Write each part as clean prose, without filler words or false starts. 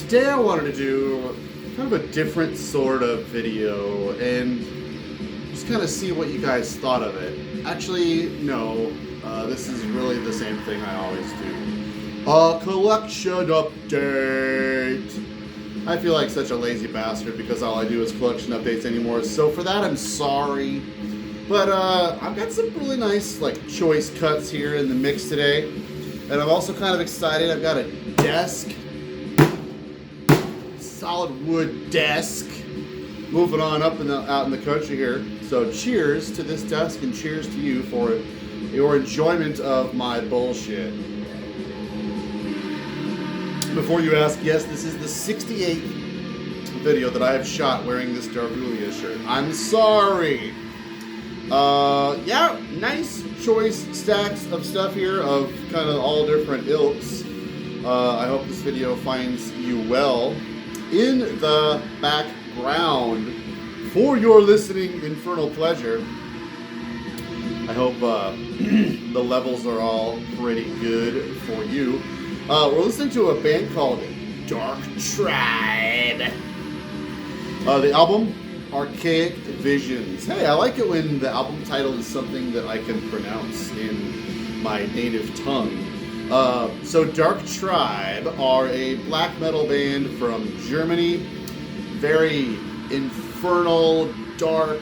Today I wanted to do kind of a different sort of video and just kind of see what you guys thought of it. Actually, no, this is really the same thing I always do. A collection update. I feel like such a lazy bastard because all I do is collection updates anymore, so for that I'm sorry. But I've got some really nice choice cuts here in the mix today. And I'm also kind of excited. I've got a desk. Solid wood desk. Moving on up out in the country here. So cheers to this desk and cheers to you for your enjoyment of my bullshit. Before you ask, yes, this is the 68th video that I have shot wearing this Darbulia shirt. I'm sorry. Yeah, nice choice stacks of stuff here of kind of all different ilks. I hope this video finds you well. In the background, for your listening infernal pleasure, I hope the levels are all pretty good for you. We're listening to a band called Dark Tribe. The album, Archaic Visions. Hey, I like it when the album title is something that I can pronounce in my native tongue. So Dark Tribe are a black metal band from Germany. Very infernal, dark,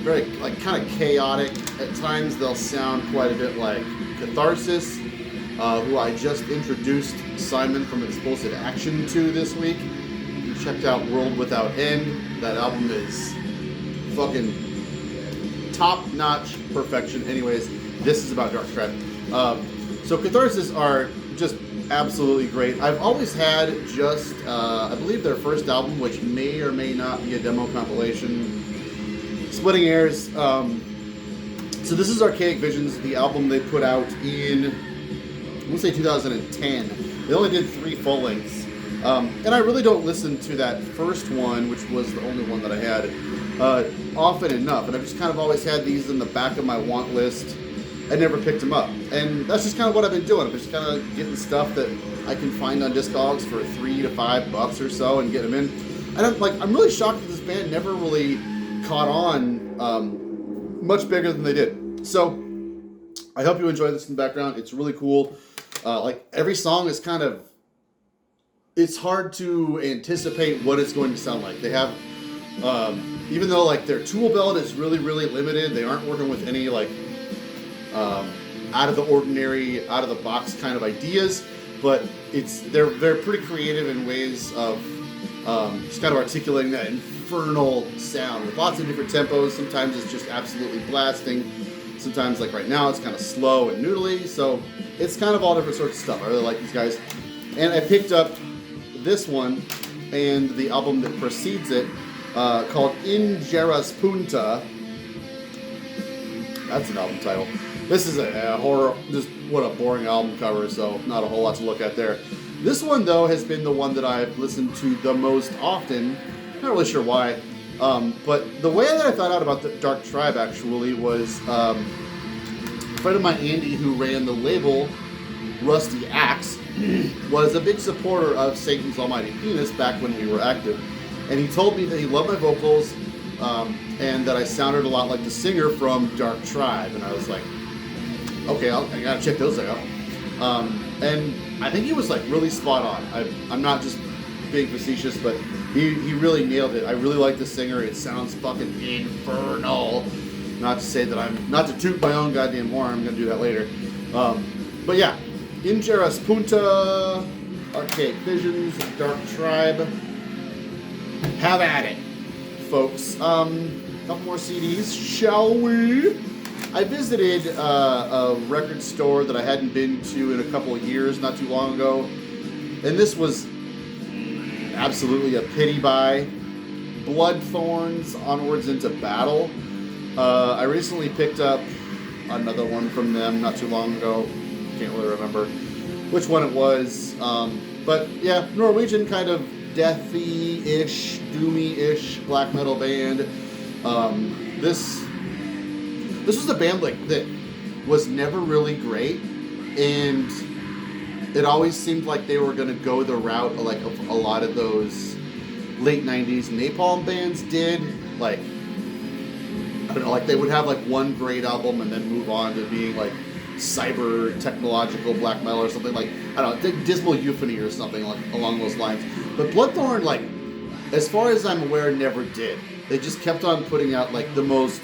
very kind of chaotic. At times they'll sound quite a bit like Catharsis, who I just introduced Simon from Explosive Action to this week. You checked out World Without End. That album is fucking top-notch perfection. Anyways, this is about Dark Tribe. So Catharsis are just absolutely great. I've always had just, I believe their first album, which may or may not be a demo compilation. Splitting Hairs. So this is Archaic Visions, the album they put out in, I want to say 2010. They only did 3 full lengths. And I really don't listen to that first one, which was the only one that I had, often enough. And I've just kind of always had these in the back of my want list. I never picked them up. And that's just kind of what I've been doing. I'm just kind of getting stuff that I can find on Discogs for $3 to $5 or so and get them in. And I'm really shocked that this band never really caught on much bigger than they did. So I hope you enjoy this in the background. It's really cool. Every song is kind of, it's hard to anticipate what it's going to sound like. They have, even though their tool belt is really, really limited, they aren't working with any out of the ordinary, out of the box kind of ideas, but they're pretty creative in ways of just kind of articulating that infernal sound with lots of different tempos. Sometimes it's just absolutely blasting. Sometimes, like right now, it's kind of slow and noodly. So it's kind of all different sorts of stuff. I really like these guys, and I picked up this one and the album that precedes it, called In Geras Punta. That's an album title. This is a horror, just what a boring album cover, so not a whole lot to look at there. This one, though, has been the one that I've listened to the most often. Not really sure why, but the way that I found out about the Dark Tribe, actually, was a friend of mine, Andy, who ran the label Rusty Axe, was a big supporter of Satan's Almighty Penis back when we were active. And he told me that he loved my vocals, and that I sounded a lot like the singer from Dark Tribe. And I was like, okay, I gotta check those out. And I think he was really spot on. I'm not just being facetious, but he really nailed it. I really like the singer. It sounds fucking infernal. Not to say that not to toot my own goddamn horn. I'm gonna do that later. But yeah, In Geras Punta, Archaic Visions, Dark Tribe. Have at it, folks. Couple more CDs, shall we? I visited a record store that I hadn't been to in a couple of years, not too long ago, and this was absolutely a pity buy. Bloodthorns, Onwards into Battle. I recently picked up another one from them not too long ago. Can't really remember which one it was, but yeah, Norwegian kind of deathy-ish, doomy-ish black metal band. This was a band that was never really great, and it always seemed like they were going to go the route like a lot of those late 90s napalm bands did. Like, I don't know, like they would have like one great album and then move on to being like cyber technological black metal or something, like, I don't know, Dismal Euphony or something like along those lines. But Bloodthorn, like, as far as I'm aware, never did. They just kept on putting out like the most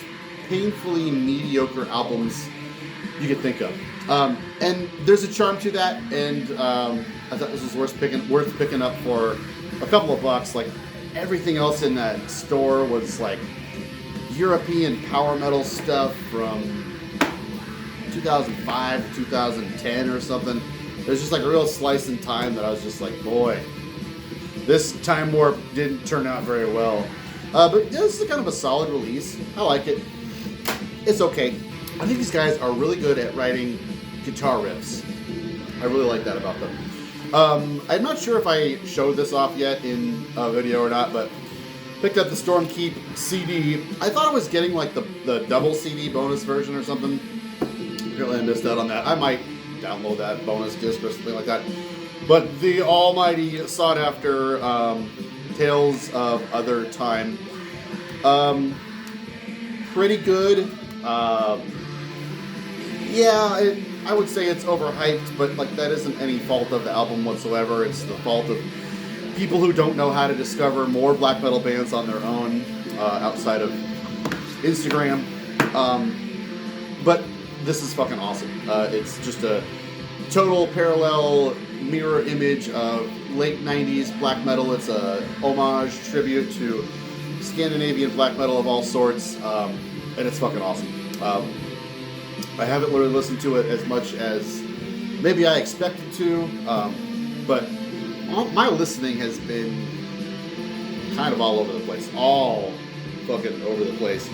painfully mediocre albums you could think of. And there's a charm to that, and I thought this was worth picking up for a couple of bucks. Like, everything else in that store was like European power metal stuff from 2005 to 2010 or something. It was just like a real slice in time that I was just like, boy, this Time Warp didn't turn out very well. But this is kind of a solid release. I like it. It's okay. I think these guys are really good at writing guitar riffs. I really like that about them. I'm not sure if I showed this off yet in a video or not, but picked up the Stormkeep CD. I thought I was getting like the double CD bonus version or something. Apparently I missed out on that. I might download that bonus disc or something like that. But the almighty sought after Tales of Other Time. Pretty good. Yeah, I would say it's overhyped, but like that isn't any fault of the album whatsoever. It's the fault of people who don't know how to discover more black metal bands on their own outside of Instagram. But this is fucking awesome. It's just a total parallel mirror image of late 90s black metal. It's a homage, tribute to Scandinavian black metal of all sorts, and it's fucking awesome. I haven't really listened to it as much as maybe I expected to, but my listening has been kind of all over the place. All fucking over the place.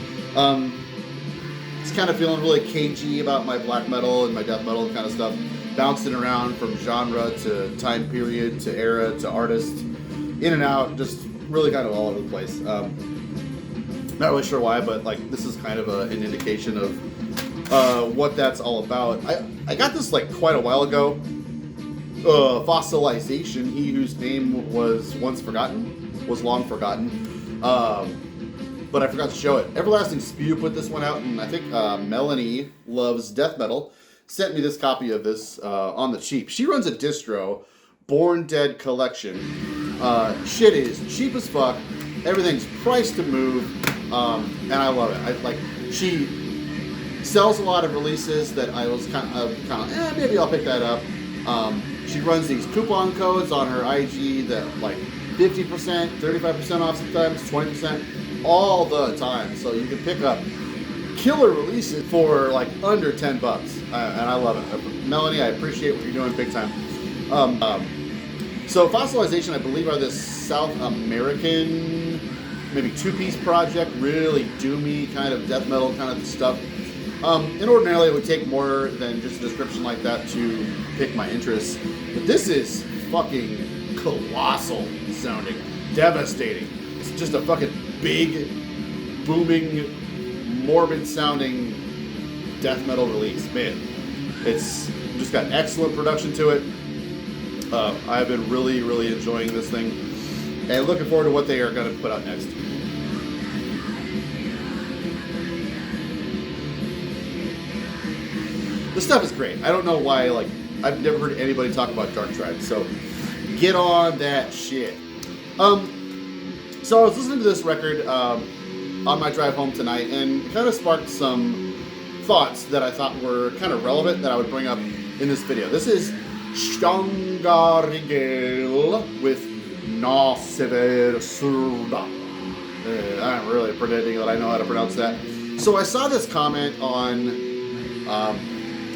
It's kind of feeling really cagey about my black metal and my death metal kind of stuff. Bouncing around from genre to time period to era to artist. In and out, just really kind of all over the place. Not really sure why, but like this is kind of an indication of what that's all about. I got this like quite a while ago. Fossilization, he whose name was long forgotten. But I forgot to show it. Everlasting Spew put this one out, and I think Melanie Loves Death Metal sent me this copy of this on the cheap. She runs a distro, Born Dead Collection. Shit is cheap as fuck. Everything's priced to move, and I love it. She sells a lot of releases that I was kind of maybe I'll pick that up. She runs these coupon codes on her IG that like 50%, 35% off sometimes, 20%, all the time. So you can pick up killer releases for like under $10, and I love it. Melanie, I appreciate what you're doing big time. So Fossilization, I believe, are this South American, maybe two-piece project, really doomy kind of death metal kind of stuff. And ordinarily it would take more than just a description like that to pick my interest, but this is fucking colossal sounding, devastating. It's just a fucking big, booming, morbid sounding death metal release. Man, it's just got excellent production to it. I've been really, really enjoying this thing and looking forward to what they are going to put out next. The stuff is great. I don't know why, like, I've never heard anybody talk about Dark Tribe, so get on that shit. So I was listening to this record on my drive home tonight, and it kind of sparked some thoughts that I thought were kind of relevant that I would bring up in this video. This is Stangarigel with Na Sever Surda. I'm really pretending that I know how to pronounce that. So I saw this comment on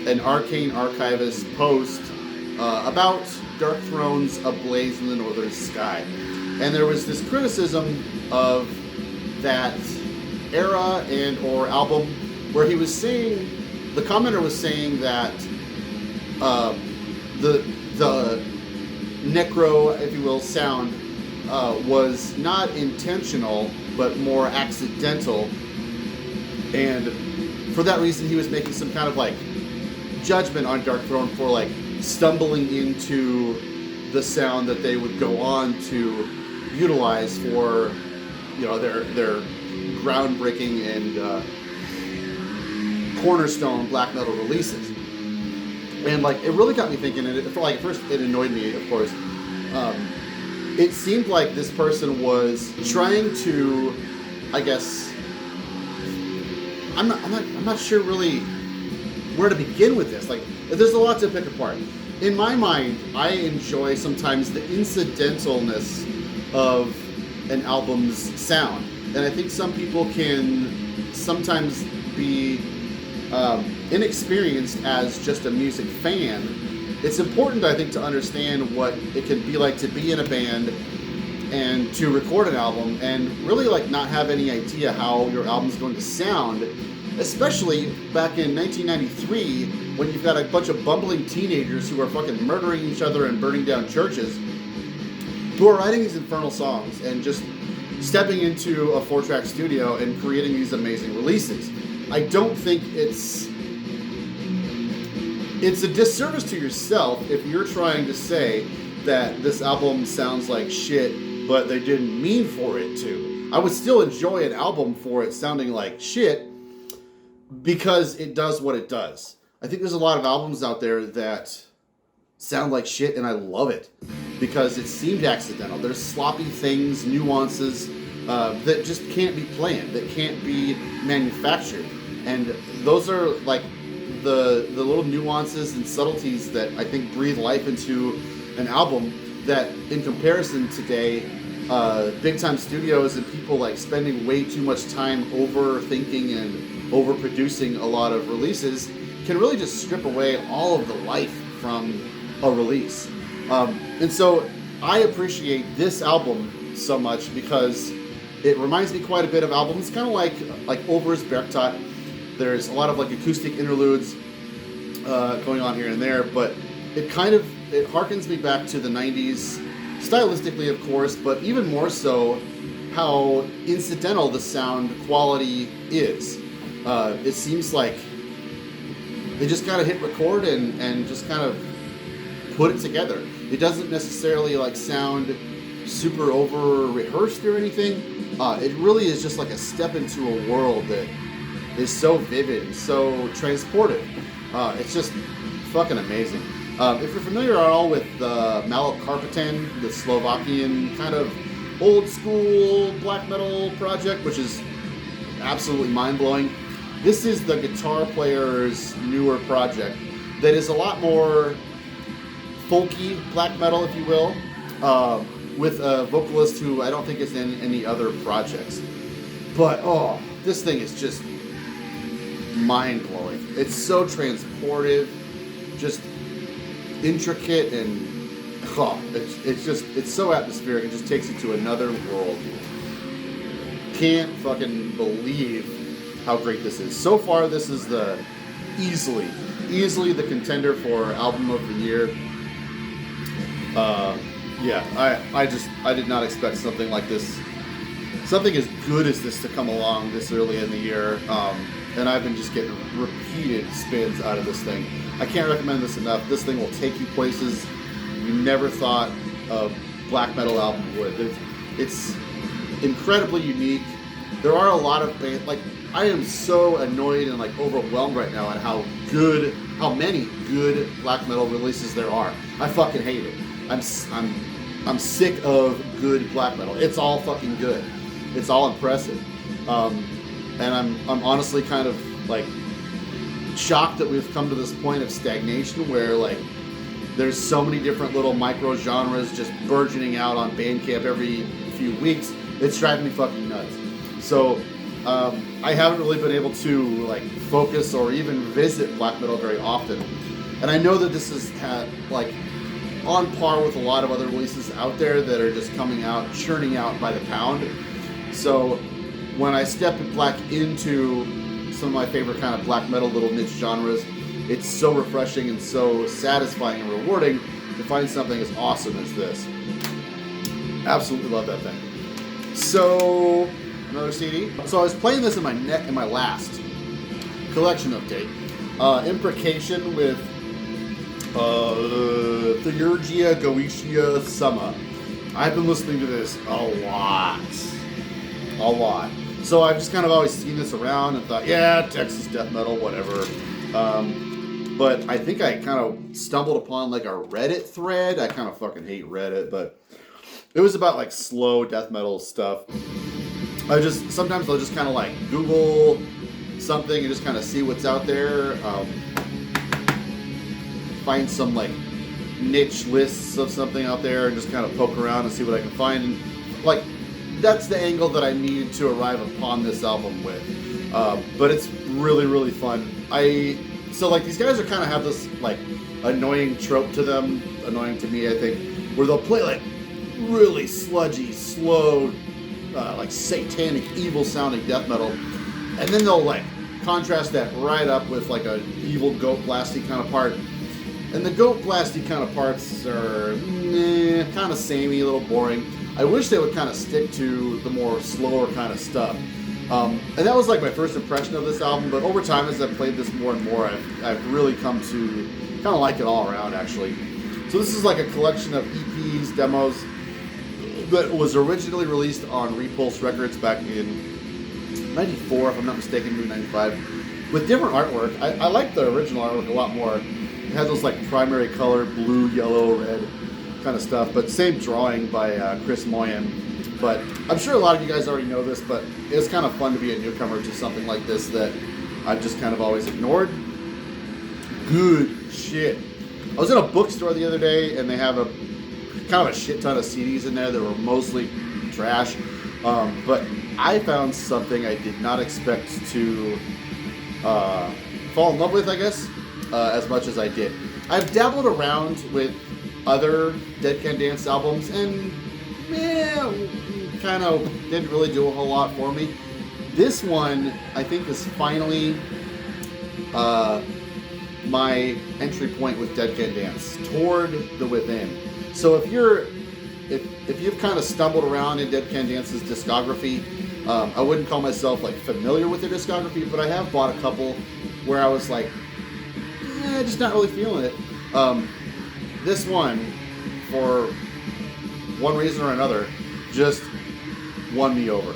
an Arcane Archivist post about Dark Thrones Ablaze in the Northern Sky. And there was this criticism of that era and or album where he was saying, the commenter was saying that the necro, if you will, sound was not intentional but more accidental, and for that reason he was making some kind of like judgment on Dark Throne for like stumbling into the sound that they would go on to utilize for, you know, their groundbreaking and cornerstone black metal releases. And like, it really got me thinking. And at first it annoyed me, of course. It seemed like this person was trying to, I guess, I'm not sure really where to begin with this. Like, there's a lot to pick apart. In my mind, I enjoy sometimes the incidentalness of an album's sound. And I think some people can sometimes be inexperienced as just a music fan. It's important, I think, to understand what it can be like to be in a band and to record an album and really like not have any idea how your album's going to sound, especially back in 1993 when you've got a bunch of bumbling teenagers who are fucking murdering each other and burning down churches, who are writing these infernal songs and just stepping into a 4-track studio and creating these amazing releases. I don't think it's a disservice to yourself if you're trying to say that this album sounds like shit, but they didn't mean for it to. I would still enjoy an album for it sounding like shit because it does what it does. I think there's a lot of albums out there that sound like shit, and I love it because it seemed accidental. There's sloppy things, nuances that just can't be planned, that can't be manufactured. And those are like the little nuances and subtleties that I think breathe life into an album that, in comparison today, big time studios and people like spending way too much time overthinking and overproducing a lot of releases can really just strip away all of the life from a release. And so I appreciate this album so much because it reminds me quite a bit of albums, kind of like Over's Bergtatt. There's a lot of like acoustic interludes going on here and there, but it harkens me back to the 90s, stylistically of course, but even more so how incidental the sound quality is. It seems like they just gotta hit record and just kind of put it together. It doesn't necessarily like sound super over rehearsed or anything. It really is just like a step into a world that is so vivid and so transportive. It's just fucking amazing. If you're familiar at all with Malop Carpeten, the Slovakian kind of old school black metal project, which is absolutely mind-blowing, this is the guitar player's newer project that is a lot more folky black metal, if you will, with a vocalist who I don't think is in any other projects. But, oh, this thing is just mind-blowing. It's so transportive, just intricate, and it's so atmospheric. It just takes you to another world. Can't fucking believe how great this is. So far, this is the easily the contender for album of the year. I did not expect something like this, something as good as this to come along this early in the year. And I've been just getting repeated spins out of this thing. I can't recommend this enough. This thing will take you places you never thought a black metal album would. It's incredibly unique. There are a lot of bands, like, I am so annoyed and like overwhelmed right now at how many good black metal releases there are. I fucking hate it. I'm sick of good black metal. It's all fucking good. It's all impressive. And I'm honestly kind of like shocked that we've come to this point of stagnation where like there's so many different little micro genres just burgeoning out on Bandcamp every few weeks. It's driving me fucking nuts. So I haven't really been able to like focus or even visit black metal very often. And I know that this is like on par with a lot of other releases out there that are just coming out, churning out by the pound. So when I step back into some of my favorite kind of black metal little niche genres, it's so refreshing and so satisfying and rewarding to find something as awesome as this. Absolutely love that thing. So, another CD. So I was playing this in my last collection update. Imprecation with Theurgia Goetia Summa. I've been listening to this a lot. So I've just kind of always seen this around and thought, yeah, Texas death metal, whatever. But I think I kind of stumbled upon like a Reddit thread. I kind of fucking hate Reddit, but it was about like slow death metal stuff. Sometimes I'll just kind of like Google something and just kind of see what's out there. Find some like niche lists of something out there and just kind of poke around and see what I can find. And like, that's the angle that I needed to arrive upon this album with. But it's really, really fun. So like these guys are kind of have this like annoying trope to them, annoying to me I think, where they'll play like really sludgy, slow, like satanic, evil sounding death metal, and then they'll like contrast that right up with like a evil goat blasty kind of part. And the goat blasty kind of parts are kind of samey, a little boring. I wish they would kind of stick to the more slower kind of stuff. And that was like my first impression of this album, but over time as I've played this more and more, I've really come to kind of like it all around actually. So this is like a collection of EPs, demos, that was originally released on Repulse Records back in 94, if I'm not mistaken, maybe 95, with different artwork. I like the original artwork a lot more. It had those like primary color, blue, yellow, red kind of stuff, but same drawing by Chris Moyen. But I'm sure a lot of you guys already know this, but it's kind of fun to be a newcomer to something like this that I've just kind of always ignored. Good shit. I was in a bookstore the other day, and they have a kind of a shit ton of CDs in there that were mostly trash. But I found something I did not expect to fall in love with, I guess, as much as I did. I've dabbled around with other Dead Can Dance albums, and kind of didn't really do a whole lot for me. This one, I think, is finally my entry point with Dead Can Dance toward the Within. So if you've kind of stumbled around in Dead Can Dance's discography, I wouldn't call myself like familiar with their discography, but I have bought a couple where I was like, just not really feeling it. This one, for one reason or another, just won me over.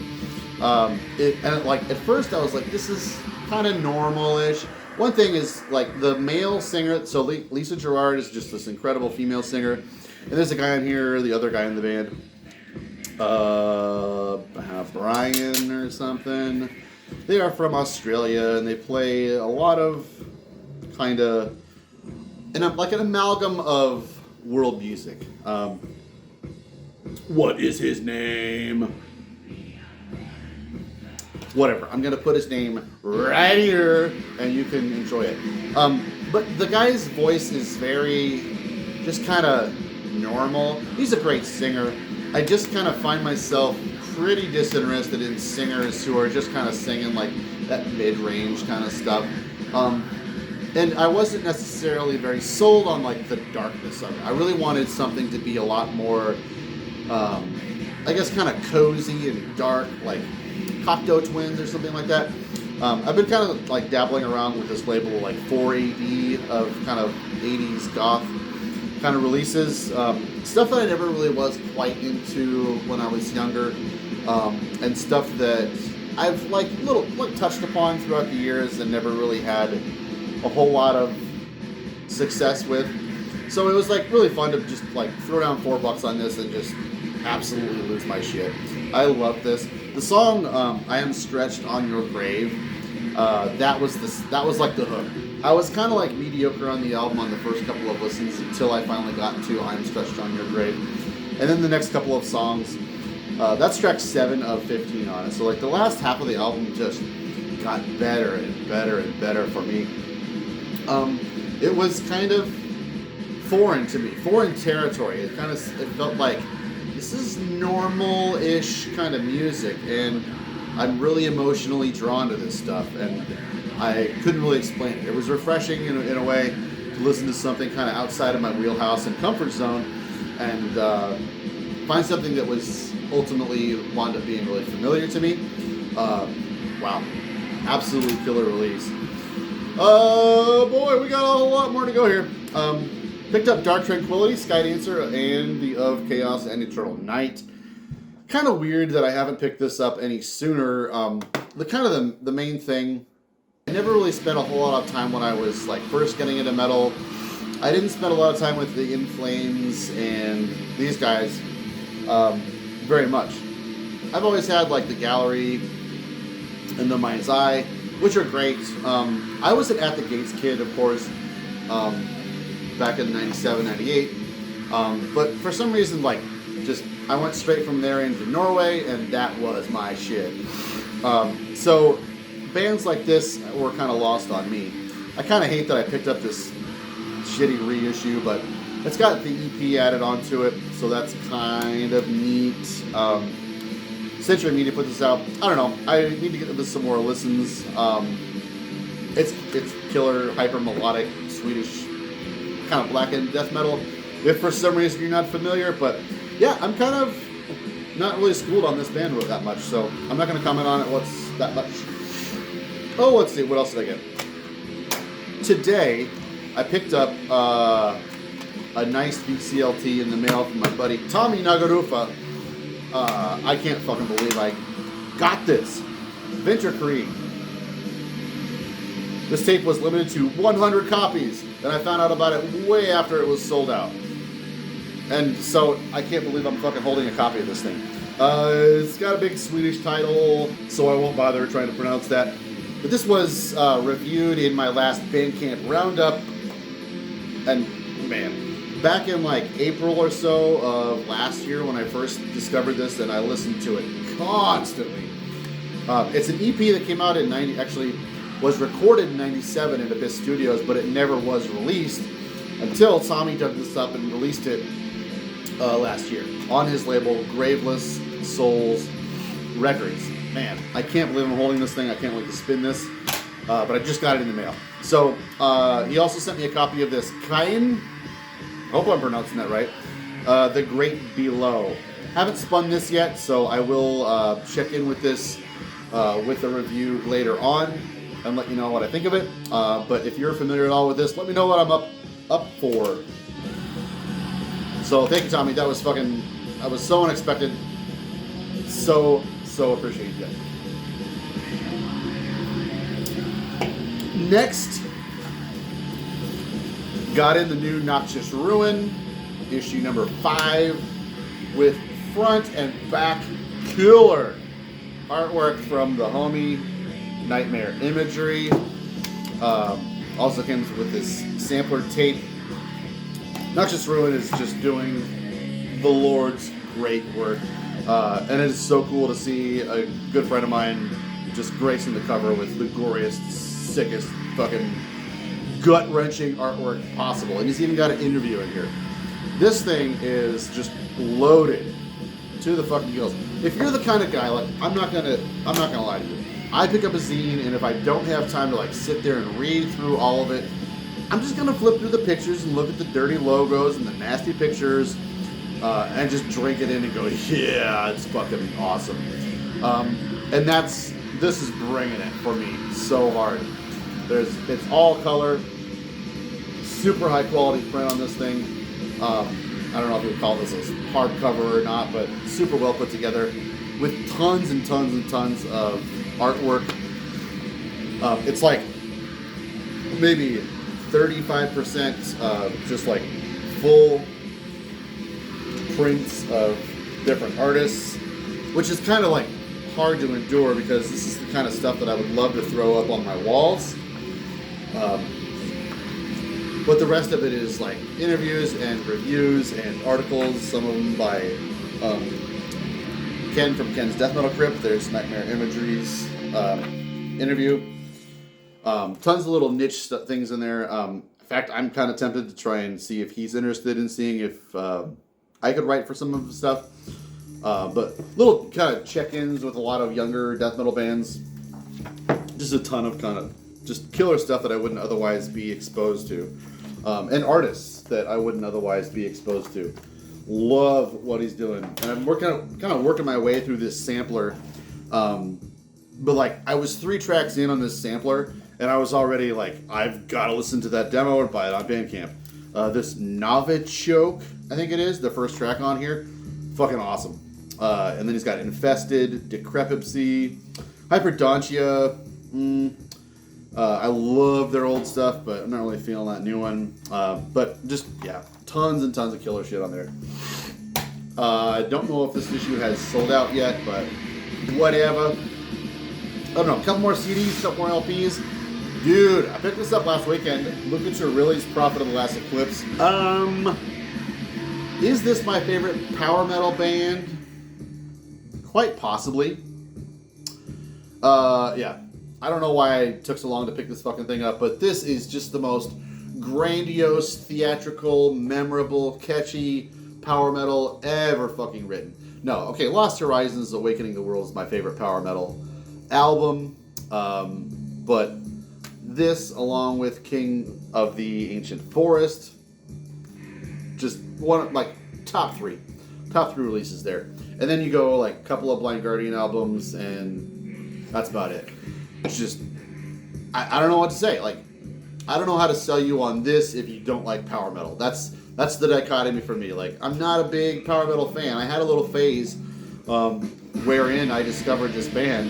At first I was like, this is kind of normal-ish. One thing is like the male singer, so Lisa Gerard is just this incredible female singer, and there's a guy in here, the other guy in the band, Brian or something. They are from Australia, and they play a lot of kind of like an amalgam of world music. What is his name? Whatever. I'm gonna put his name right here, and you can enjoy it. But the guy's voice is very, just kind of normal. He's a great singer. I just kind of find myself pretty disinterested in singers who are just kind of singing like that mid-range kind of stuff. And I wasn't necessarily very sold on like the darkness of it. I really wanted something to be a lot more, I guess, kind of cozy and dark, like Cocteau Twins or something like that. I've been kind of like dabbling around with this label like 4AD of kind of 80s goth kind of releases. Stuff that I never really was quite into when I was younger, and stuff that I've like touched upon throughout the years and never really had a whole lot of success with. So it was like really fun to just like throw down $4 on this and just absolutely lose my shit. I love this. The song "I Am Stretched on Your Grave," that was like the hook. I was kind of like mediocre on the album on the first couple of listens until I finally got to "I Am Stretched on Your Grave," and then the next couple of songs. That's track 7 of 15 on it. So like the last half of the album just got better and better and better for me. It was kind of foreign to me, foreign territory. It felt like this is normal-ish kind of music, and I'm really emotionally drawn to this stuff, and I couldn't really explain it. It was refreshing in a way to listen to something kind of outside of my wheelhouse and comfort zone, and find something that was ultimately wound up being really familiar to me. Wow, absolutely killer release. Oh boy, we got a whole lot more to go here. Picked up Dark Tranquility, Sky Dancer, and the Of Chaos and Eternal Night. Kind of weird that I haven't picked this up any sooner. The main thing, I never really spent a whole lot of time when I was like first getting into metal. I didn't spend a lot of time with the In Flames and these guys very much. I've always had like the Gallery and the Mind's Eye, which are great. I was an At the Gates kid, of course, back in 97, 98. But for some reason, like, just I went straight from there into Norway, and that was my shit. So bands like this were kind of lost on me. I kind of hate that I picked up this shitty reissue, but it's got the EP added onto it, so that's kind of neat. Century Media put this out. I don't know. I need to get this some more listens. It's killer, hyper melodic, Swedish, kind of blackened death metal. If for some reason you're not familiar, but yeah, I'm kind of not really schooled on this band that much, so I'm not going to comment on it. What's that much? Oh, let's see. What else did I get? Today, I picked up a nice VCLT in the mail from my buddy Tommy Nagarufa. I can't fucking believe I got this. Vinterkrig. This tape was limited to 100 copies, and I found out about it way after it was sold out. And so I can't believe I'm fucking holding a copy of this thing. It's got a big Swedish title, so I won't bother trying to pronounce that. But this was reviewed in my last Bandcamp roundup. And man, back in like April or so of last year when I first discovered this, and I listened to it constantly. It's an EP that came out in 90, actually was recorded in 97 at Abyss Studios, but it never was released until Tommy dug this up and released it last year on his label Graveless Souls Records. Man, I can't believe I'm holding this thing. I can't wait to spin this, but I just got it in the mail. So he also sent me a copy of this Kvaen. I hope I'm pronouncing that right. The Great Below. Haven't spun this yet, so I will check in with this with a review later on and let you know what I think of it. But if you're familiar at all with this, let me know what I'm up for. So thank you, Tommy. That was so unexpected. So appreciate it. Next, got in the new Noxious Ruin, issue number 5, with front and back killer artwork from the homie Nightmare Imagery. Also comes with this sampler tape. Noxious Ruin is just doing the Lord's great work. And it is so cool to see a good friend of mine just gracing the cover with the goriest, sickest, fucking gut-wrenching artwork possible. And he's even got an interview in here. This thing is just loaded to the fucking gills. If you're the kind of guy, like, I'm not gonna lie to you. I pick up a zine, and if I don't have time to like sit there and read through all of it, I'm just gonna flip through the pictures and look at the dirty logos and the nasty pictures, and just drink it in and go, yeah, it's fucking awesome. And this is bringing it for me so hard. It's all color, super high quality print on this thing. I don't know if we would call this a hardcover or not, but super well put together with tons and tons and tons of artwork. It's like maybe 35% just like full prints of different artists, which is kind of like hard to endure because this is the kind of stuff that I would love to throw up on my walls. But the rest of it is like interviews and reviews and articles, some of them by Ken from Ken's Death Metal Crypt. There's Nightmare Imagery's interview. Tons of little niche things in there. In fact, I'm kind of tempted to try and see if he's interested in seeing if I could write for some of the stuff. But little kind of check-ins with a lot of younger death metal bands. Just a ton of kind of just killer stuff that I wouldn't otherwise be exposed to. And artists that I wouldn't otherwise be exposed to. Love what he's doing. And I'm kind of working my way through this sampler. But like, I was 3 tracks in on this sampler, and I was already like, I've got to listen to that demo and buy it on Bandcamp. This Novichok, I think it is, the first track on here. Fucking awesome. And then he's got Infested, Decrepipsy, Hyperdontia. I love their old stuff, but I'm not really feeling that new one. But just, yeah, tons and tons of killer shit on there. I don't know if this issue has sold out yet, but whatever. I don't know, a couple more CDs, a couple more LPs. Dude, I picked this up last weekend. Look at your Really's Prophet of the Last Eclipse. Is this my favorite power metal band? Quite possibly. Yeah. I don't know why I took so long to pick this fucking thing up, but this is just the most grandiose, theatrical, memorable, catchy power metal ever fucking written. No, okay, Lost Horizons Awakening the World is my favorite power metal album, but this, along with King of the Ancient Forest, just one, like, top three releases there. And then you go, like, a couple of Blind Guardian albums, and that's about it. It's just, I don't know what to say. Like, I don't know how to sell you on this if you don't like power metal. That's the dichotomy for me. Like, I'm not a big power metal fan. I had a little phase wherein I discovered this band.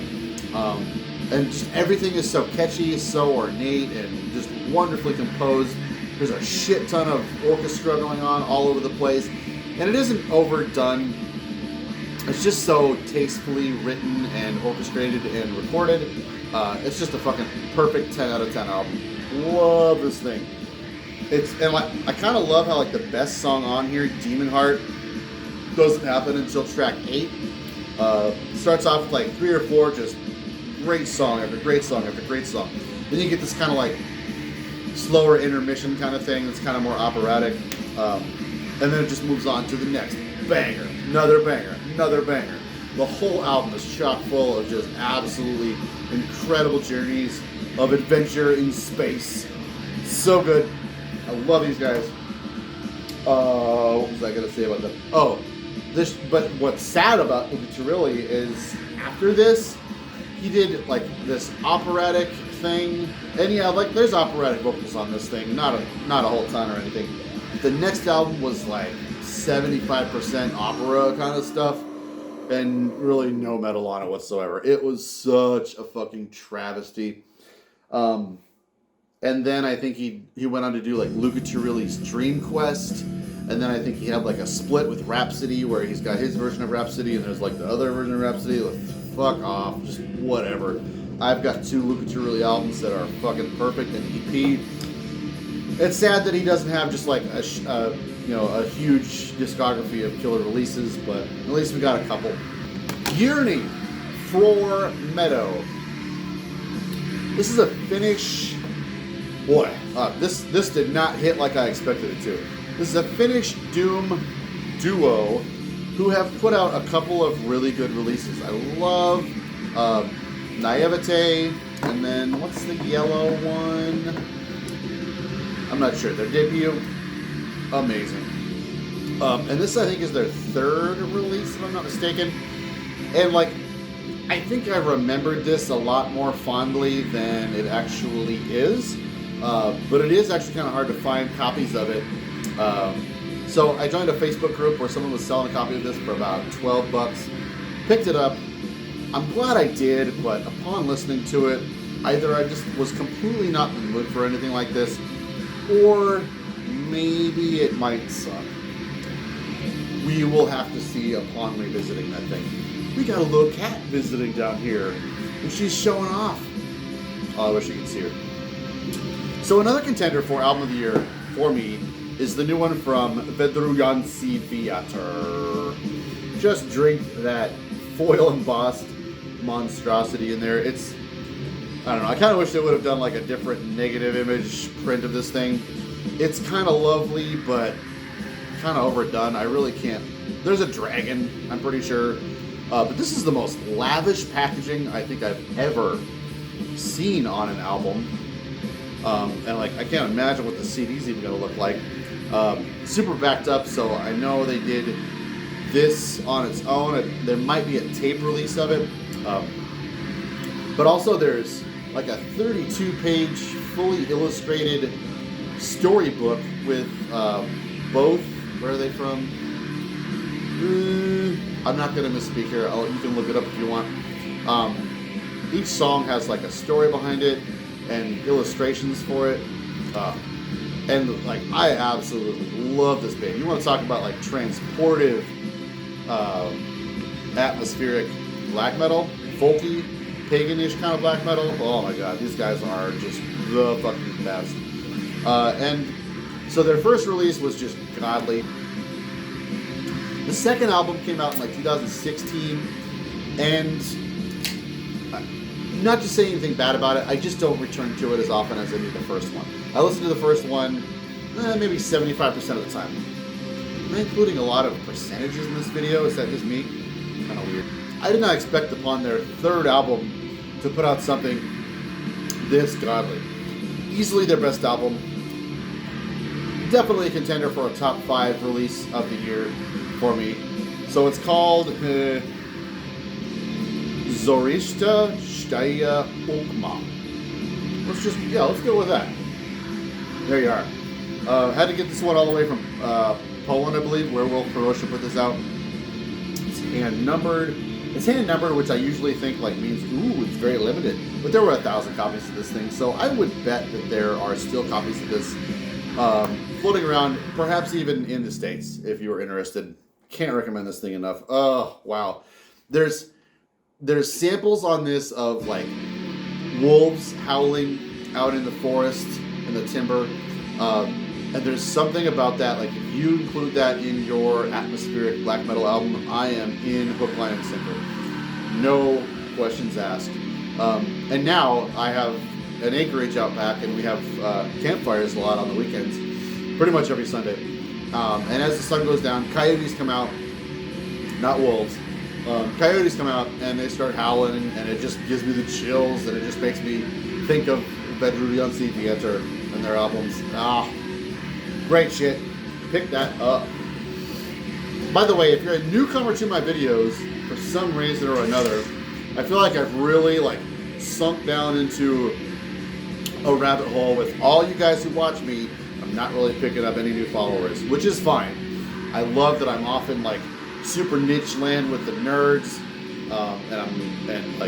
And just everything is so catchy, so ornate, and just wonderfully composed. There's a shit ton of orchestra going on all over the place. And it isn't overdone. It's just so tastefully written and orchestrated and recorded. It's just a fucking perfect 10 out of 10 album. Love this thing. I kind of love how, like, the best song on here, Demon Heart, doesn't happen until track 8. Starts off with like 3 or 4 just great song after great song after great song. Then you get this kind of like slower intermission kind of thing that's kind of more operatic. And then it just moves on to the next banger, another banger, another banger. The whole album is chock full of just absolutely incredible journeys of adventure in space. So good. I love these guys. What was I going to say about them? Oh, but what's sad about Vinterkrig is after this, he did like this operatic thing. And yeah, like there's operatic vocals on this thing, not a whole ton or anything. The next album was like 75% opera kind of stuff. And really no metal on it whatsoever. It was such a fucking travesty. And then I think he went on to do like Luca Turilli's Dream Quest. And then I think he had like a split with Rhapsody where he's got his version of Rhapsody and there's like the other version of Rhapsody. Like, fuck off, just whatever. I've got 2 Luca Turilli albums that are fucking perfect and EP. It's sad that he doesn't have just like a huge discography of killer releases, but at least we got a couple. Yearning for Meadow. This is a Finnish. Boy, this did not hit like I expected it to. This is a Finnish doom duo who have put out a couple of really good releases. I love Naivete, and then what's the yellow one? I'm not sure. Their debut, amazing. And this, I think, is their 3rd release, if I'm not mistaken. And, like, I think I remembered this a lot more fondly than it actually is. But it is actually kind of hard to find copies of it. So I joined a Facebook group where someone was selling a copy of this for about $12. Picked it up. I'm glad I did, but upon listening to it, either I just was completely not in the mood for anything like this, or maybe it might suck. We will have to see upon revisiting that thing. We got a little cat visiting down here, and she's showing off. Oh, I wish you could see her. So another contender for Album of the Year for me is the new one from Wedrujacy Wiatr. Just drink that foil embossed monstrosity in there. It's, I don't know, I kind of wish they would have done like a different negative image print of this thing. It's kind of lovely, but kind of overdone. I really can't. There's a dragon, I'm pretty sure. But this is the most lavish packaging I think I've ever seen on an album. And like, I can't imagine what the CD's even going to look like. Super backed up, so I know they did this on its own. There might be a tape release of it. But also there's like a 32-page, fully illustrated storybook with both. Where are they from? I'm not going to misspeak here. You can look it up if you want. Each song has like a story behind it and illustrations for it. And like, I absolutely love this band. You want to talk about like transportive, atmospheric black metal, folky, paganish kind of black metal. Oh my god, these guys are just the fucking best. And so their first release was just godly. The second album came out in like 2016, and not to say anything bad about it, I just don't return to it as often as I do the first one. I listen to the first one maybe 75% of the time. Am I including a lot of percentages in this video? Is that just me? Kind of weird. I did not expect upon their third album to put out something this godly. Easily their best album. Definitely a contender for a top 5 release of the year for me. So it's called Zorishta Staya Ukma. Let's go with that. There you are. Had to get this one all the way from Poland, I believe. Werewolf Ferocious put this out. It's hand numbered. It's hand numbered, which I usually think like means it's very limited. But there were 1,000 copies of this thing, so I would bet that there are still copies of this floating around, perhaps even in the States, if you were interested. Can't recommend this thing enough. Oh wow, there's samples on this of like wolves howling out in the forest and the timber, and there's something about that. Like if you include that in your atmospheric black metal album, I am in hook, line, and sinker. No questions asked. And now I have an acreage out back, and we have campfires a lot on the weekends, pretty much every Sunday. And as the sun goes down, coyotes come out, not wolves. Coyotes come out and they start howling, and it just gives me the chills, and it just makes me think of Wedrujacy Wiatr and their albums. Great shit. Pick that up. By the way, if you're a newcomer to my videos, for some reason or another, I feel like I've really like sunk down into a rabbit hole with all you guys who watch me. I'm not really picking up any new followers, which is fine. I love that I'm off in like super niche land with the nerds, and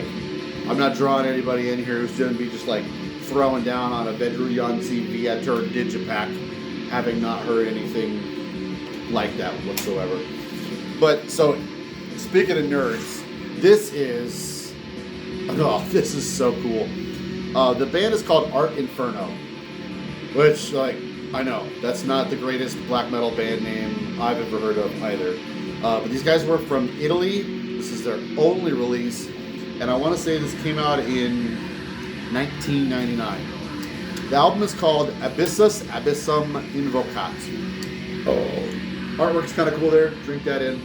I'm not drawing anybody in here who's going to be just like throwing down on a Wedrujacy Wiatr digipack, having not heard anything like that whatsoever. But so, speaking of nerds, this is so cool. The band is called Inferno, which I know that's not the greatest black metal band name I've ever heard of either. But these guys were from Italy. This is their only release, and I want to say this came out in 1999. The album is called Abyssus Abyssum Invocat. Artwork's kind of cool there. Drink that in.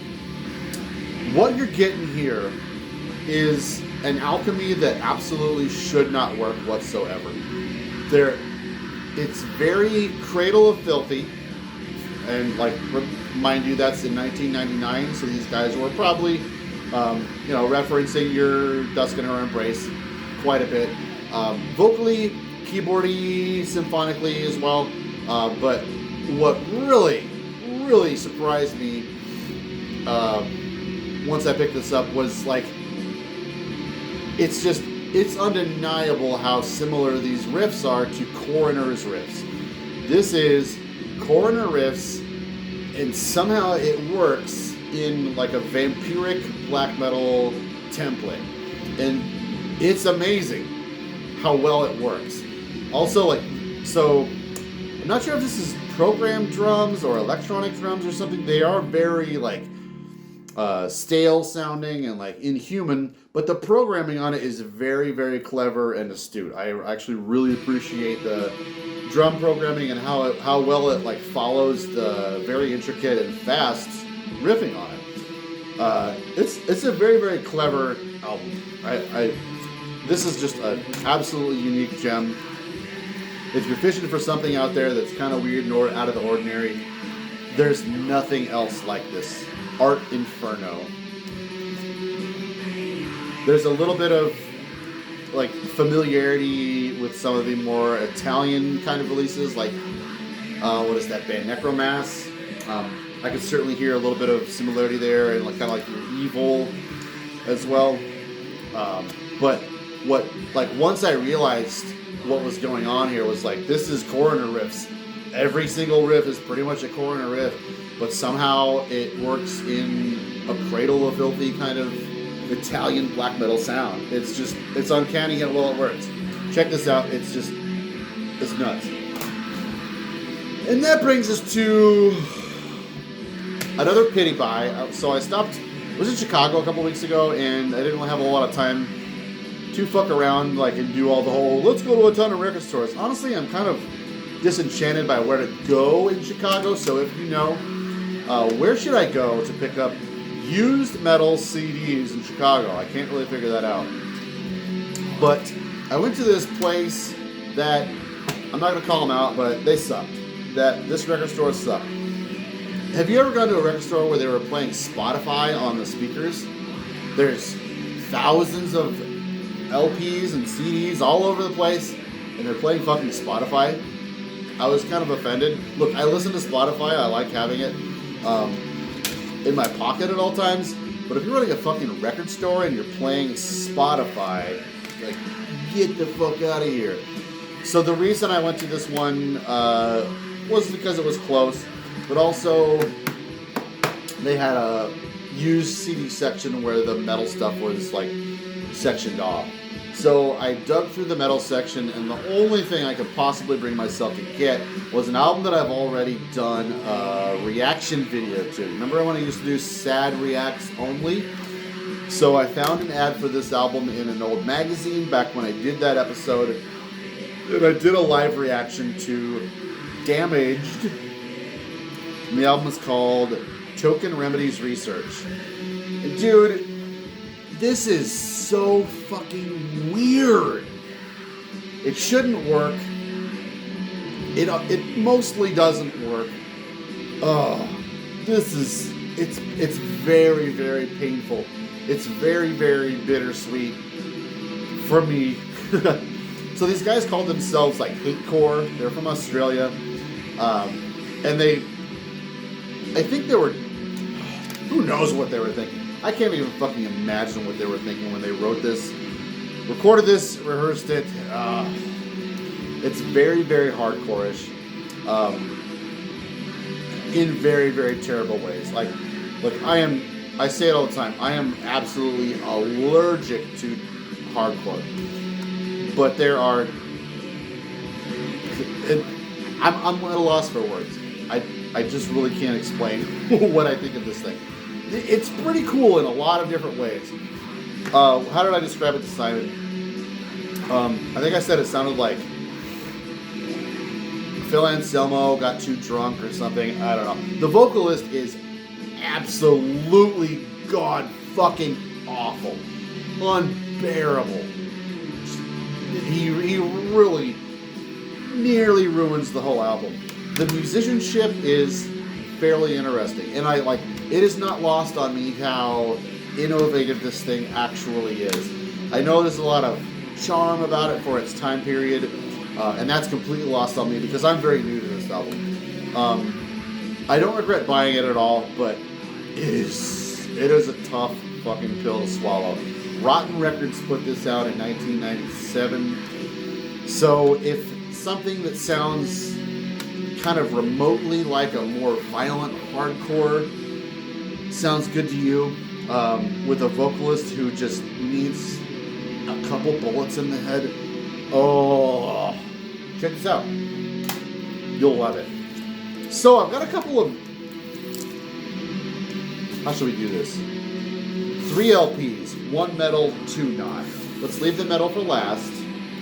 What you're getting here is an alchemy that absolutely should not work whatsoever. It's very Cradle of Filthy, and mind you, that's in 1999, so these guys were probably, referencing your Dusk and Her Embrace quite a bit. Vocally, keyboardy, symphonically as well, but what really surprised me once I picked this up was it's undeniable how similar these riffs are to Coroner's riffs. This is Coroner riffs, and somehow it works in like a vampiric black metal template, and it's amazing how well it works. Also, so I'm not sure if this is programmed drums or electronic drums or something. They are very stale sounding and inhuman, but the programming on it is very, very clever and astute. I actually really appreciate the drum programming and how well it follows the very intricate and fast riffing on it. It's a very, very clever album. This is just an absolutely unique gem. If you're fishing for something out there that's kind of weird and out of the ordinary, there's nothing else like this. Inferno. There's a little bit of familiarity with some of the more Italian kind of releases, like what is that band? Necromass. I could certainly hear a little bit of similarity there, and like kind of like Evil as well. But once I realized what was going on here was like, this is coroner riffs. Every single riff is pretty much a coroner riff, but somehow it works in a Cradle of Filthy kind of Italian black metal sound. It's uncanny how well it works. Check this out. It's nuts. And that brings us to another pity buy. So I was in Chicago a couple weeks ago, and I didn't really have a lot of time to fuck around and do all the whole, let's go to a ton of record stores. Honestly, I'm kind of disenchanted by where to go in Chicago, so if you know, where should I go to pick up used metal CDs in Chicago? I can't really figure that out. But I went to this place that, I'm not going to call them out, but they sucked. This record store sucked. Have you ever gone to a record store where they were playing Spotify on the speakers? There's thousands of LPs and CDs all over the place, and they're playing fucking Spotify. I was kind of offended. Look, I listen to Spotify. I like having it in my pocket at all times. But if you're running a fucking record store and you're playing Spotify, get the fuck out of here. So the reason I went to this one was because it was close, but also they had a used CD section where the metal stuff was sectioned off. So I dug through the metal section, and the only thing I could possibly bring myself to get was an album that I've already done a reaction video to. Remember when I used to do sad reacts only? So I found an ad for this album in an old magazine back when I did that episode, and I did a live reaction to Damaged. And the album is called Token Remedies Research. And dude, this is so fucking weird. It shouldn't work. It mostly doesn't work. It's very, very painful. It's very, very bittersweet for me. So these guys called themselves Hatecore. They're from Australia. And I think they were, who knows what they were thinking. I can't even fucking imagine what they were thinking when they wrote this, recorded this, rehearsed it. It's very, very hardcore-ish, in very, very terrible ways. Look, I say it all the time, I am absolutely allergic to hardcore. But there are, I'm at a loss for words. I just really can't explain what I think of this thing. It's pretty cool in a lot of different ways. How did I describe it to Simon? I think I said it sounded like Phil Anselmo got too drunk or something. I don't know. The vocalist is absolutely god fucking awful. Unbearable. He really nearly ruins the whole album. The musicianship is fairly interesting, and it is not lost on me how innovative this thing actually is. I know there's a lot of charm about it for its time period, and that's completely lost on me because I'm very new to this album. I don't regret buying it at all, but it is a tough fucking pill to swallow. Rotten Records put this out in 1997, so if something that sounds kind of remotely like a more violent hardcore sounds good to you, with a vocalist who just needs a couple bullets in the head, oh, check this out. You'll love it. So I've got a couple of, how should we do this? 3 LPs, 1 metal, 2 not. Let's leave the metal for last.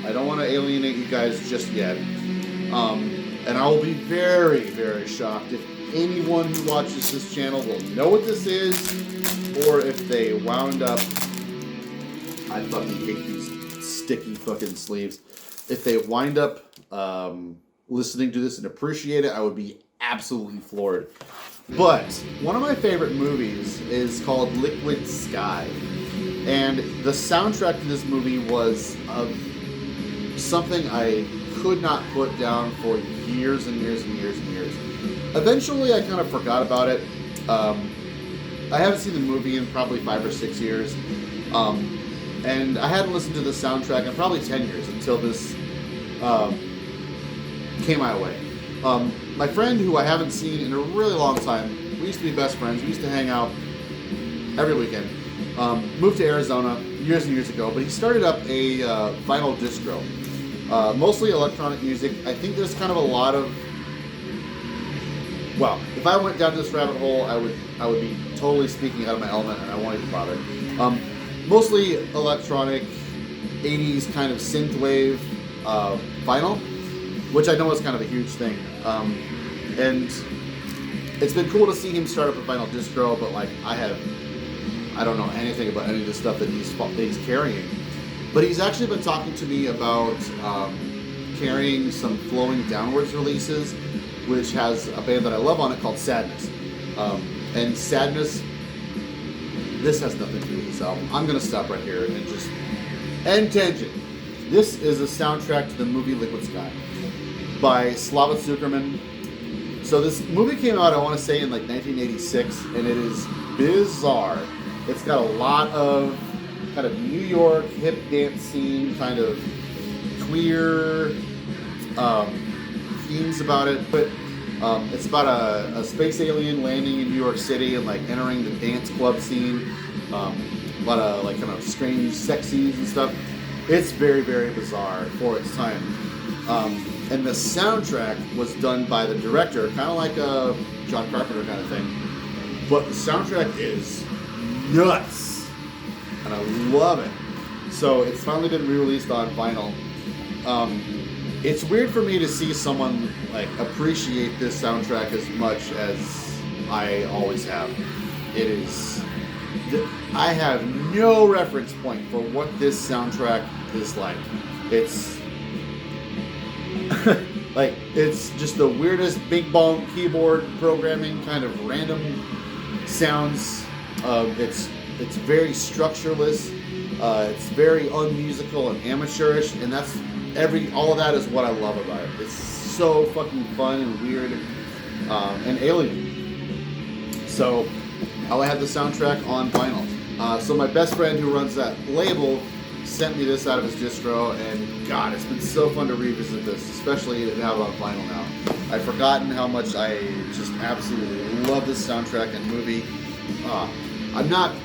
I don't want to alienate you guys just yet. And I will be very, very shocked if anyone who watches this channel will know what this is, or if they wound up, I fucking hate these sticky fucking sleeves. If they wind up listening to this and appreciate it, I would be absolutely floored. But one of my favorite movies is called Liquid Sky. And the soundtrack to this movie was something I could not put down for years and years and years and years. Eventually, I kind of forgot about it. I haven't seen the movie in probably 5 or 6 years. And I hadn't listened to the soundtrack in probably 10 years until this came my way. My friend, who I haven't seen in a really long time, we used to be best friends. We used to hang out every weekend. Moved to Arizona years and years ago, but he started up a vinyl distro. Mostly electronic music. I think there's kind of a lot of... Well, if I went down this rabbit hole, I would be totally speaking out of my element, and I won't even bother. Mostly electronic, 80s kind of synthwave vinyl, which I know is kind of a huge thing. And it's been cool to see him start up a vinyl distro, but like I don't know anything about any of the stuff that he's carrying. But he's actually been talking to me about carrying some Flowing Downwards releases, which has a band that I love on it called Sadness. And Sadness, this has nothing to do with this album. I'm going to stop right here and just end tangent. This is a soundtrack to the movie Liquid Sky by Slava Zuckerman. So this movie came out, I want to say, in like 1986, and it is bizarre. It's got a lot of kind of New York hip dance scene, kind of queer themes about it, but it's about a space alien landing in New York City and like entering the dance club scene. A lot of like kind of strange sex scenes and stuff. It's very, very bizarre for its time. And the soundtrack was done by the director, kind of like a John Carpenter kind of thing. But the soundtrack is nuts, and I love it. So it's finally been re-released on vinyl. It's weird for me to see someone like appreciate this soundtrack as much as I always have. It is... I have no reference point for what this soundtrack is like. It's... like, it's just the weirdest big bong keyboard programming, kind of random sounds. It's very structureless. It's very unmusical and amateurish, and that's all of that is what I love about it. It's so fucking fun and weird and alien. So I had the soundtrack on vinyl. So my best friend who runs that label sent me this out of his distro, and God, it's been so fun to revisit this, especially to have it on vinyl now. I've forgotten how much I just absolutely love this soundtrack and movie. I'm not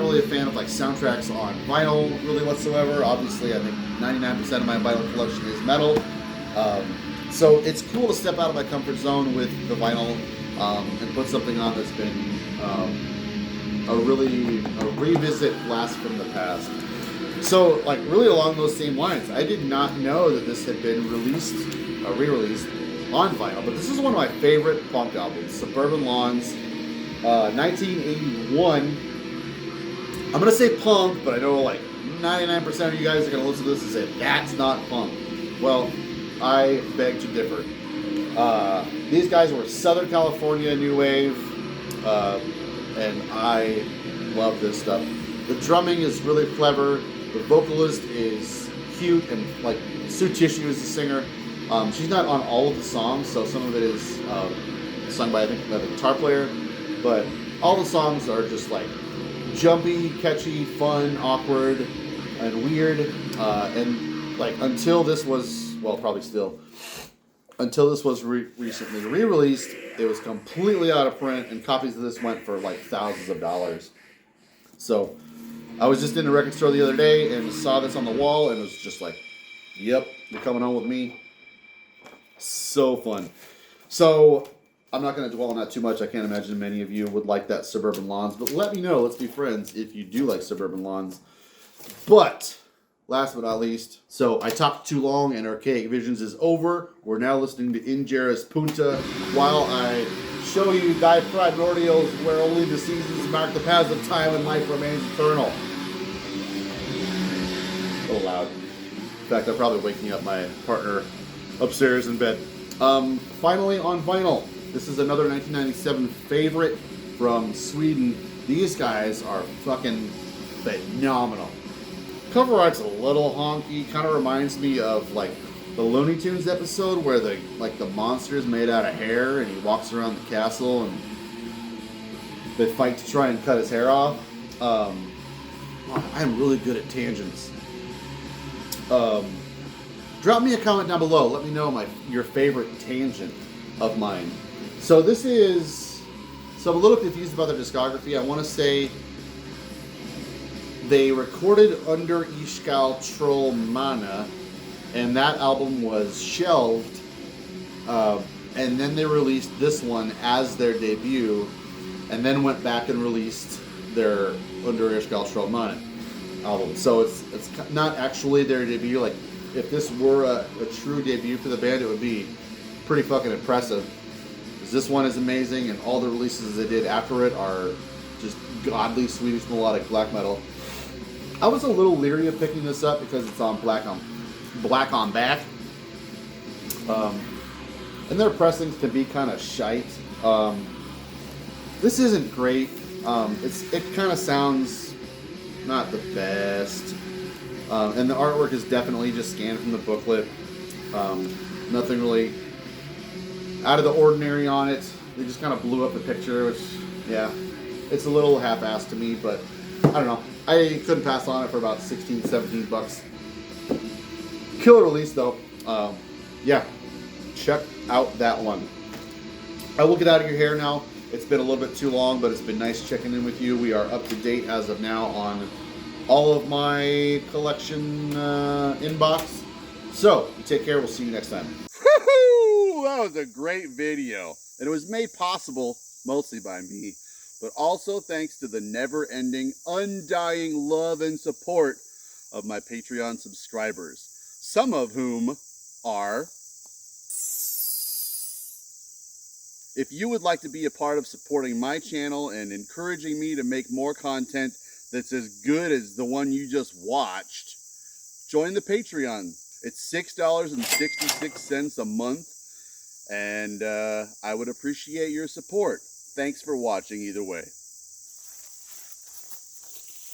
really a fan of like soundtracks on vinyl really whatsoever. Obviously, I think 99% of my vinyl collection is metal. So it's cool to step out of my comfort zone with the vinyl and put something on that's been a revisit blast from the past. So, like, really along those same lines, I did not know that this had been re-released on vinyl, but this is one of my favorite punk albums, Suburban Lawns, 1981. I'm going to say punk, but I know, like, 99% of you guys are going to listen to this and say, that's not punk. Well, I beg to differ. These guys were Southern California new wave, and I love this stuff. The drumming is really clever. The vocalist is cute, and like Sue Tissue is the singer. She's not on all of the songs, so some of it is sung by, I think, the guitar player. But all the songs are just like jumpy, catchy, fun, awkward, and weird. And like until this was, well, probably still, until this was recently re-released, it was completely out of print, and copies of this went for like thousands of dollars. So I was just in the record store the other day and saw this on the wall and was just like, yep, you're coming on with me. So fun. So I'm not going to dwell on that too much. I can't imagine many of you would like that Suburban Lawns, but let me know, let's be friends, if you do like Suburban Lawns. But last but not least, so I talked too long and Archaic Visions is over. We're now listening to Ingeris Punta while I show you Die Primordials, where only the seasons mark the paths of time and life remains eternal. A little loud. In fact, I'm probably waking up my partner upstairs in bed. Finally on vinyl. This is another 1997 favorite from Sweden. These guys are fucking phenomenal. Cover art's a little honky, kind of reminds me of like the Looney Tunes episode where the monster's made out of hair and he walks around the castle and they fight to try and cut his hair off. I'm really good at tangents. Drop me a comment down below. Let me know your favorite tangent of mine. So I'm a little confused about their discography. I want to say they recorded under Ishgal Trollmana, and that album was shelved. And then they released this one as their debut, and then went back and released their Under Ishgal Trollmana album. So it's not actually their debut. Like, if this were a true debut for the band, it would be pretty fucking impressive. This one is amazing, and all the releases they did after it are just godly Swedish melodic black metal. I was a little leery of picking this up because it's on Black on Back. And their pressings can be kind of shite. This isn't great. It kind of sounds not the best. And the artwork is definitely just scanned from the booklet. Nothing really out of the ordinary on it. They just kind of blew up the picture, which, yeah, it's a little half-assed to me, but I don't know. I couldn't pass on it for about 16, 17 bucks. Killer release, though. Yeah, check out that one. I will get out of your hair now. It's been a little bit too long, but it's been nice checking in with you. We are up to date as of now on all of my collection inbox. So, take care. We'll see you next time. Woo-hoo! That was a great video. And it was made possible mostly by me, but also thanks to the never-ending, undying love and support of my Patreon subscribers, some of whom are... If you would like to be a part of supporting my channel and encouraging me to make more content that's as good as the one you just watched, join the Patreon. It's $6.66 a month, and I would appreciate your support. Thanks for watching either way.